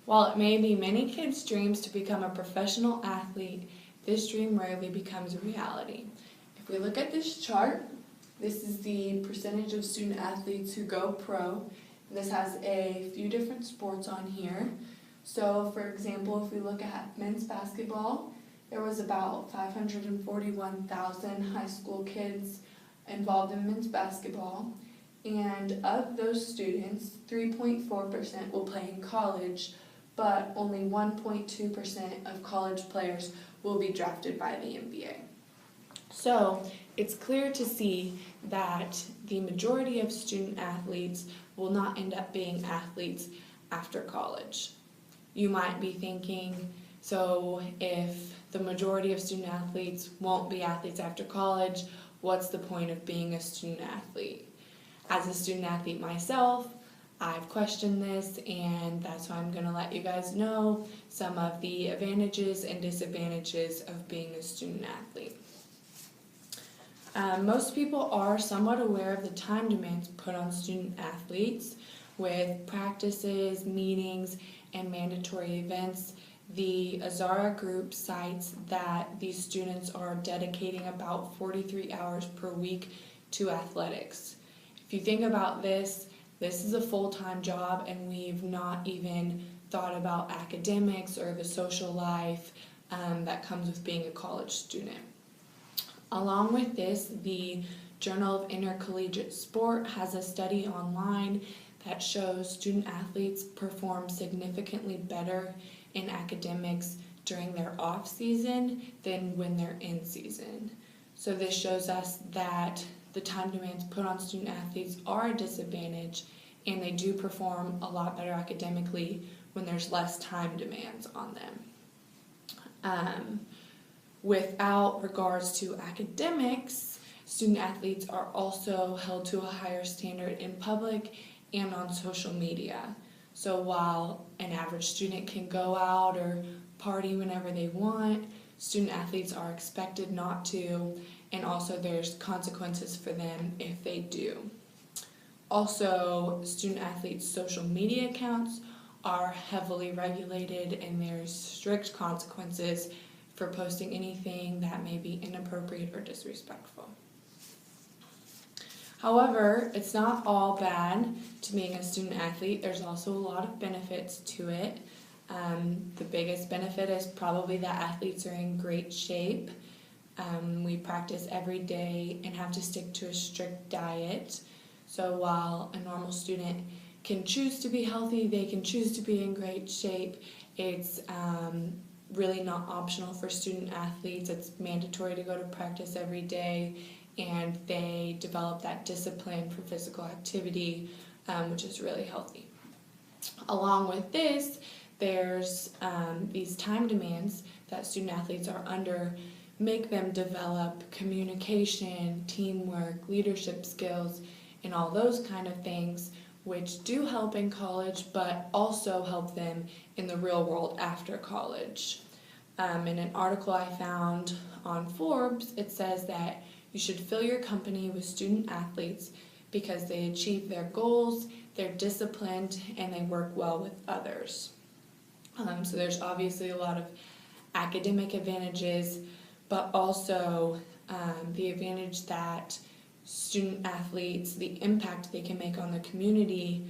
While it may be many kids' dreams to become a professional athlete, this dream rarely becomes a reality. If we look at this chart, this is the percentage of student athletes who go pro. This has a few different sports on here. So, for example, if we look at men's basketball, there was about 541,000 high school kids involved in men's basketball. And of those students, 3.4% will play in college, but only 1.2% of college players will be drafted by the NBA. So it's clear to see that the majority of student athletes will not end up being athletes after college. You might be thinking, so if the majority of student athletes won't be athletes after college, what's the point of being a student athlete? As a student athlete myself, I've questioned this, and that's why I'm going to let you guys know some of the advantages and disadvantages of being a student athlete. Most people are somewhat aware of the time demands put on student athletes with practices, meetings, and mandatory events. The Azara Group cites that these students are dedicating about 43 hours per week to athletics. If you think about this is a full-time job, and we've not even thought about academics or the social life that comes with being a college student. Along with this, the Journal of Intercollegiate Sport has a study online that shows student athletes perform significantly better in academics during their off-season than when they're in season. So this shows us that the time demands put on student athletes are a disadvantage, and they do perform a lot better academically when there's less time demands on them. Without regards to academics, student athletes are also held to a higher standard in public and on social media. So while an average student can go out or party whenever they want, student athletes are expected not to, and also there's consequences for them if they do. Also, student athletes' social media accounts are heavily regulated, and there's strict consequences for posting anything that may be inappropriate or disrespectful. However, it's not all bad to being a student athlete. There's also a lot of benefits to it. The biggest benefit is probably that athletes are in great shape. We practice every day and have to stick to a strict diet. So while a normal student can choose to be healthy, they can choose to be in great shape, it's really not optional for student athletes. It's mandatory to go to practice every day, and they develop that discipline for physical activity, which is really healthy. Along with this, there's these time demands that student athletes are under make them develop communication, teamwork, leadership skills, and all those kind of things, which do help in college, but also help them in the real world after college. In an article I found on Forbes, it says that you should fill your company with student athletes because they achieve their goals, they're disciplined, and they work well with others. So there's obviously a lot of academic advantages, but also the advantage that student athletes, the impact they can make on the community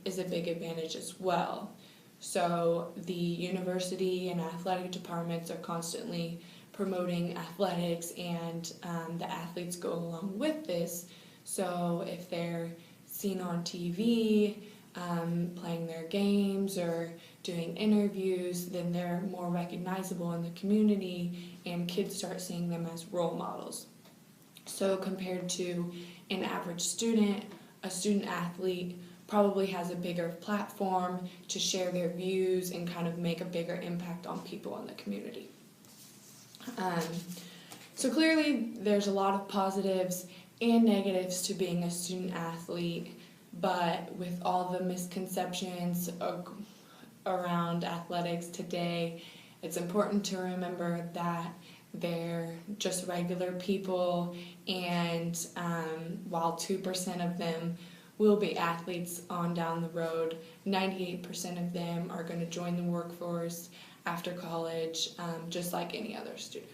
is a big advantage as well. So the university and athletic departments are constantly promoting athletics, and the athletes go along with this. So if they're seen on TV, playing their games or doing interviews, then they're more recognizable in the community, and kids start seeing them as role models. So compared to an average student, a student athlete probably has a bigger platform to share their views and kind of make a bigger impact on people in the community. So clearly there's a lot of positives and negatives to being a student athlete, but with all the misconceptions around athletics today, it's important to remember that they're just regular people, and while 2% of them will be athletes on down the road. 98% of them are going to join the workforce after college, just like any other student.